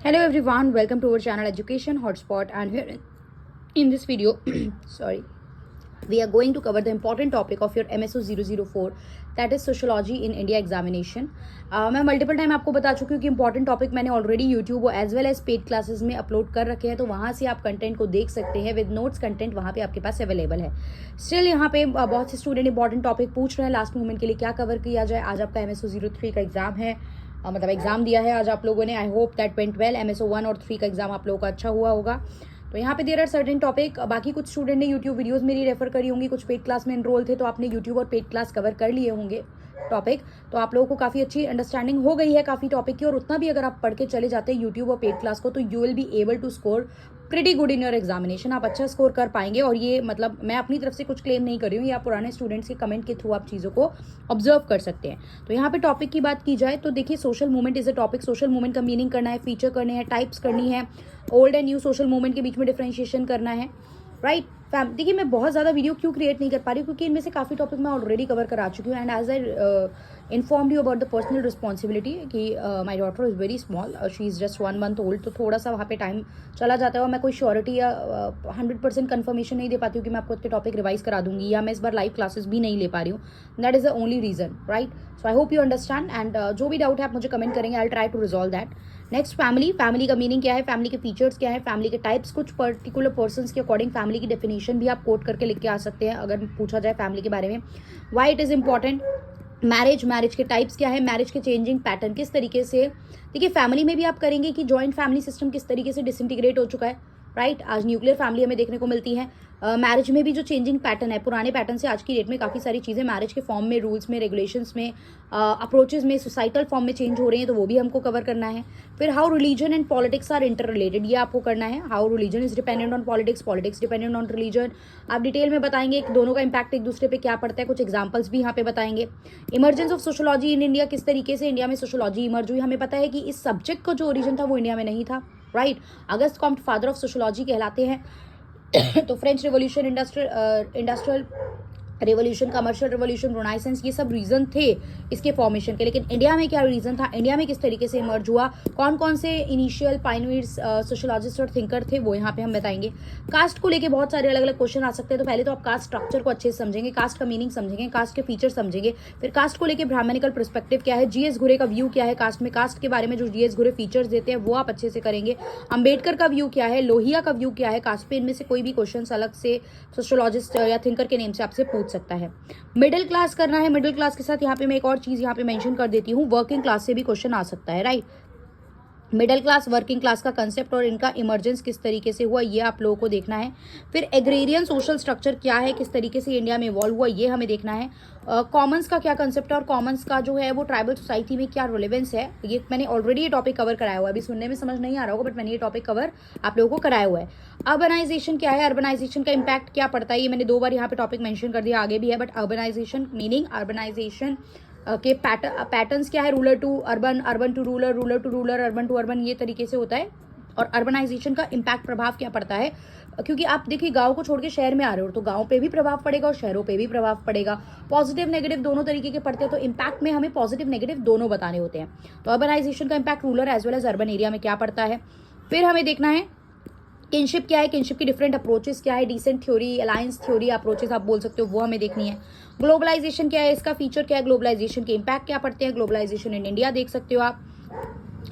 Hello everyone, welcome to our channel Education Hotspot, and here in this video sorry, we are going to cover the important topic of your MSO 004, that is Sociology in India examination. मैं multiple time आपको बता चुकी हूँ कि important topic मैंने already YouTube as well as paid classes में upload कर रखे हैं, तो वहाँ से आप कंटेंट को देख सकते हैं विद नोट्स कंटेंट वहाँ पे आपके पास अवेलेबल है. स्टिल यहाँ पे बहुत से स्टूडेंट इंपॉर्टेंट टॉपिक पूछ रहे हैं लास्ट मोमेंट के लिए क्या कवर किया जाए. आज आपका MSO 03 का एग्जाम है, मतलब एग्जाम दिया है आज आप लोगों ने. I hope that went well. MSO 1 और 3 का एग्जाम आप लोगों का अच्छा हुआ होगा. तो यहाँ पे देयर आर सर्टेन टॉपिक. बाकी कुछ स्टूडेंट ने यूट्यूब वीडियोस मेरी रेफर करी होंगी, कुछ पेड क्लास में एनरोल थे तो आपने यूट्यूब और पेड क्लास कवर कर लिए होंगे टॉपिक, तो आप लोगों को काफ़ी अच्छी अंडरस्टैंडिंग हो गई है काफ़ी टॉपिक की. और उतना भी अगर आप पढ़ के चले जाते हैं यूट्यूब और पेड क्लास को, तो you will be able to score pretty good in your examination. आप अच्छा स्कोर कर पाएंगे. और ये मतलब मैं अपनी तरफ से कुछ क्लेम नहीं कर रही हूँ, ये आप पुराने स्टूडेंट्स के कमेंट के थ्रू आप चीज़ों को ऑब्जर्व कर सकते हैं. तो यहाँ पे टॉपिक की बात की जाए तो देखिए, social movement is a topic. Social movement का मीनिंग करना है, फीचर करने हैं, टाइप्स करनी है, old and new social movement के बीच में डिफ्रेंशिएशन करना है, राइट. देखिए मैं बहुत ज़्यादा वीडियो क्यों क्रिएट नहीं कर पा रही हूँ, क्योंकि इनमें से काफ़ी टॉपिक मैं ऑलरेडी कवर करा चुकी हूँ. And as I informed you about the personal responsibility कि my daughter is very small, she is just 1 month old, तो थोड़ा सा वहाँ पे टाइम चला जाता है और मैं कोई श्योरिटी या 100% कन्फर्मेशन नहीं दे पाती हूँ कि मैं आपको इतने टॉपिक रिवाइज करा दूंगी, या मैं इस बार लाइव क्लासेस भी नहीं ले पा रही हूँ. That is the only reason, right. So I hope you understand. And जो भी डाउट है आप मुझे कमेंट करेंगे, I try to resolve that. Next, family. Family का मीनिंग क्या है, फैमिली के फीचर्स क्या है, फैमिली के टाइप्स, कुछ पर्टिकुलर पर्सन्स के अकॉर्डिंग फैमिली की डेफिनेशन भी आप कोट करके लिख के आ सकते हैं अगर पूछा जाए फैमिली के बारे में. Why it is important. Marriage के टाइप्स क्या है, मैरिज के चेंजिंग पैटर्न किस तरीके से. देखिए फैमिली में भी आप करेंगे कि जॉइंट फैमिली सिस्टम किस तरीके से डिसइंटीग्रेट हो चुका है, राइट. आज न्यूक्लियर फैमिली हमें देखने को मिलती है. मैरिज में भी जो चेंजिंग पैटर्न है, पुराने पैटर्न से आज की डेट में काफ़ी सारी चीज़ें मैरिज के फॉर्म में, रूल्स में, रेगुलेशंस में, अप्रोचेज में, सोसाइटल फॉर्म में चेंज हो रही हैं, तो वो भी हमको कवर करना है. फिर how religion and politics are inter related, ये आपको करना है. How religion is dependent on politics, politics dependent on religion. आप डिटेल में बताएंगे कि दोनों का इंपैक्ट एक दूसरे पे क्या पड़ता है, कुछ एग्जाम्पल्स भी यहाँ पे बताएंगे. Emergence of sociology in India, किस तरीके से इंडिया में सोशोलॉजी इमर्ज हुई. हमें पता है कि इस सब्जेक्ट का जो ओरिजिन था वो इंडिया में नहीं था, right. August Comte father of sociology कहलाते हैं. तो French revolution, industrial revolution, commercial revolution, renaissance, ये सब रीजन थे इसके फॉर्मेशन के. लेकिन इंडिया में क्या रीजन था, इंडिया में किस तरीके से इमर्ज हुआ, कौन कौन से इनिशियल पाइनियर्स सोशोलॉजिस्ट और थिंकर थे, वो यहाँ पे हम बताएंगे. कास्ट को लेके बहुत सारे अलग अलग क्वेश्चन आ सकते हैं. तो पहले तो आप कास्ट स्ट्रक्चर को अच्छे से समझेंगे, कास्ट का मीनिंग समझेंगे, कास्ट के फीचर समझेंगे. फिर कास्ट को लेके ब्राह्मणिकल पर्सपेक्टिव क्या है, जीएस घुरे का व्यू क्या है कास्ट में, कास्ट के बारे में जो जीएस घुरे फीचर्स देते हैं वो आप अच्छे से करेंगे. अंबेडकर का व्यू क्या है, लोहिया का व्यू क्या है कास्ट पे. इनमें से कोई भी क्वेश्चन अलग से सोशोलॉजिस्ट या थिंकर के नेम से आपसे पूछ सकता है. मिडिल क्लास करना है. मिडिल क्लास के साथ यहाँ पे मैं एक और चीज यहाँ पे मेंशन कर देती हूँ, वर्किंग क्लास से भी क्वेश्चन आ सकता है, right. Middle class, working class का कंसेप्ट और इनका इमर्जेंस किस तरीके से हुआ, ये आप लोगों को देखना है. फिर एग्रेरियन सोशल स्ट्रक्चर क्या है, किस तरीके से इंडिया में इवॉल्व हुआ, ये हमें देखना है. कॉमन्स का क्या कंसेप्ट है और कॉमन्स का जो है वो ट्राइबल सोसाइटी में क्या रिलेवेंस है, ये मैंने ऑलरेडी ये टॉपिक कवर कराया हुआ है. अभी सुनने में समझ नहीं आ रहा होगा, बट मैंने ये टॉपिक कवर आप लोगों को कराया हुआ है. अर्बनाइजेशन क्या है, अर्बनाइजेशन का इंपैक्ट क्या पड़ता है, ये मैंने 2 बार यहाँ पे टॉपिक मेंशन कर दिया, आगे भी है. बट अर्बनाइजेशन मीनिंग, अर्बनाइजेशन के पैटर्न्स क्या है, rural to urban, urban to rural, rural to rural, urban to urban, ये तरीके से होता है. और अर्बनाइजेशन का इंपैक्ट, प्रभाव क्या पड़ता है, क्योंकि आप देखिए गांव को छोड़ के शहर में आ रहे हो तो गांव पे भी प्रभाव पड़ेगा और शहरों पे भी प्रभाव पड़ेगा. पॉजिटिव नेगेटिव दोनों तरीके के पड़ते हैं, तो इंपैक्ट में हमें पॉजिटिव नेगेटिव दोनों बताने होते हैं. तो अर्बनाइजेशन का impact rural as well as urban area में क्या पड़ता है. फिर हमें देखना है किनशिप क्या है, किनशिप की डिफरेंट अप्रोचेस क्या है, descent theory, alliance theory approaches आप बोल सकते हो, वो हमें देखनी है. ग्लोबलाइजेशन क्या है, इसका फीचर क्या है, ग्लोबलाइजेशन के इंपैक्ट क्या पड़ते हैं, ग्लोबलाइजेशन इन इंडिया देख सकते हो आप.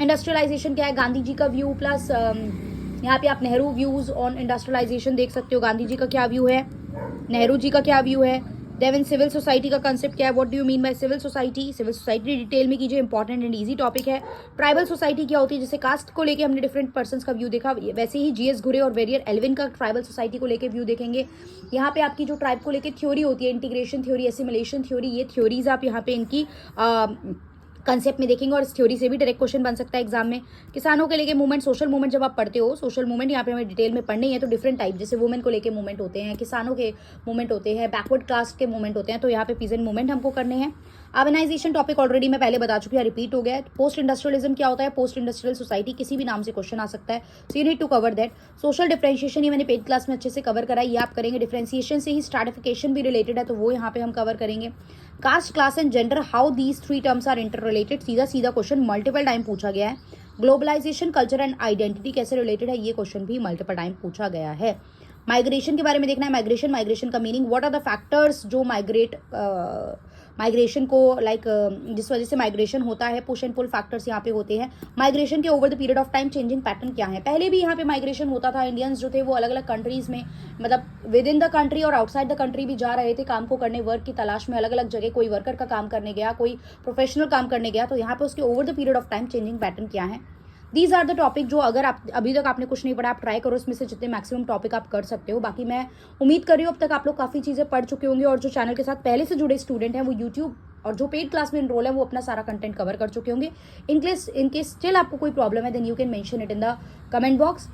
इंडस्ट्रियलाइजेशन क्या है, गांधी जी का व्यू प्लस यहाँ पे आप नेहरू व्यूज ऑन इंडस्ट्रियलाइजेशन देख सकते हो. गांधी जी का क्या व्यू है, नेहरू जी का क्या व्यू है. देन सिविल सोसाइटी का कंसेप्ट क्या है, what do you mean by civil society. Civil society detail में कीजिए, इंपॉर्टेंट एंड इजी टॉपिक है. ट्राइबल सोसाइटी क्या होती है, जैसे कास्ट को लेके हमने डिफरेंट पर्सन्स का व्यू देखा, वैसे ही जीएस घुरे और वेरियर एल्विन का ट्राइबल सोसाइटी को लेके व्यू देखेंगे. यहाँ पे आपकी जो ट्राइब को लेके थ्योरी होती है, इंटीग्रेशन थ्योरी, एसिमिलेशन थ्योरी, ये थ्योरीज आप यहाँ पे इनकी कंसेप्ट में देखेंगे. और इस थ्योरी से भी डायरेक्ट क्वेश्चन बन सकता है एग्जाम में. किसानों के लेके मूवमेंट, सोशल मूवमेंट जब आप पढ़ते हो, सोशल मूवमेंट यहाँ पे हमें डिटेल में पढ़ने हैं, तो डिफरेंट टाइप, जैसे वुमेन को लेके मूवमेंट होते हैं, किसानों के मूवमेंट होते हैं, बैकवर्ड कास्ट के मूवमेंट होते हैं, तो यहाँ पे पीजेंट मूवमेंट हमको करने हैं. अर्बनाइजेशन टॉपिक ऑलरेडी मैं पहले बता चुकी हूँ, रिपीट हो गया है. पोस्ट इंडस्ट्रियलिज्म क्या होता है, पोस्ट इंडस्ट्रियल सोसाइटी, किसी भी नाम से क्वेश्चन आ सकता है, so you need to cover that. Social differentiation, ये मैंने पेड क्लास में अच्छे से कवर करा है, ये आप करेंगे. डिफरेंशिएशन से ही स्ट्रैटिफिकेशन भी रिलेटेड है, तो वो यहाँ पे हम कवर करेंगे. Caste, class and gender, how these 3 terms are inter related, सीधा सीधा क्वेश्चन मल्टीपल टाइम पूछा गया है. ग्लोबलाइजेशन, कल्चर एंड आइडेंटिटी कैसे रिलेटेड है, ये क्वेश्चन भी मल्टीपल टाइम पूछा गया है। माइग्रेशन के बारे में देखना है, माइग्रेशन का meaning, what are the factors जो माइग्रेशन को जिस वजह से माइग्रेशन होता है, पुश एंड पुल फैक्टर्स यहाँ पे होते हैं। माइग्रेशन के over the period of time changing pattern क्या है, पहले भी यहाँ पे माइग्रेशन होता था, इंडियंस जो थे वो अलग अलग कंट्रीज में, मतलब विद इन द कंट्री और आउटसाइड द कंट्री भी जा रहे थे काम को करने, वर्क की तलाश में अलग अलग जगह, कोई वर्कर का काम करने गया, कोई प्रोफेशनल काम करने गया, तो यहाँ पे उसके over the period of time changing pattern क्या है। दीज आर द टॉपिक जो अगर आप अभी तक आपने कुछ नहीं पढ़ा, आप ट्राई करो इसमें से जितने मैक्सिमम टॉपिक आप कर सकते हो। बाकी मैं उम्मीद कर रही हूँ अब तक आप लोग काफ़ी चीज़ें पढ़ चुके होंगे, और जो चैनल के साथ पहले से जुड़े स्टूडेंट हैं वो यूट्यूब और जो पेड क्लास में इनरोल है वो अपना सारा कंटेंट कवर कर चुके होंगे। इनकेस स्टिल आपको कोई प्रॉब्लम है then you can mention it in the comment box.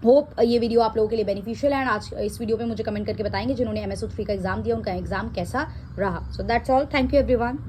Hope ये वीडियो आप लोगों के लिए बेनिफिशियल है, एंड आज इस वीडियो पे मुझे कमेंट करके बताएंगे जिन्होंने MSO 3 का एग्जाम दिया उनका एग्जाम कैसा रहा। So that's all, thank you everyone.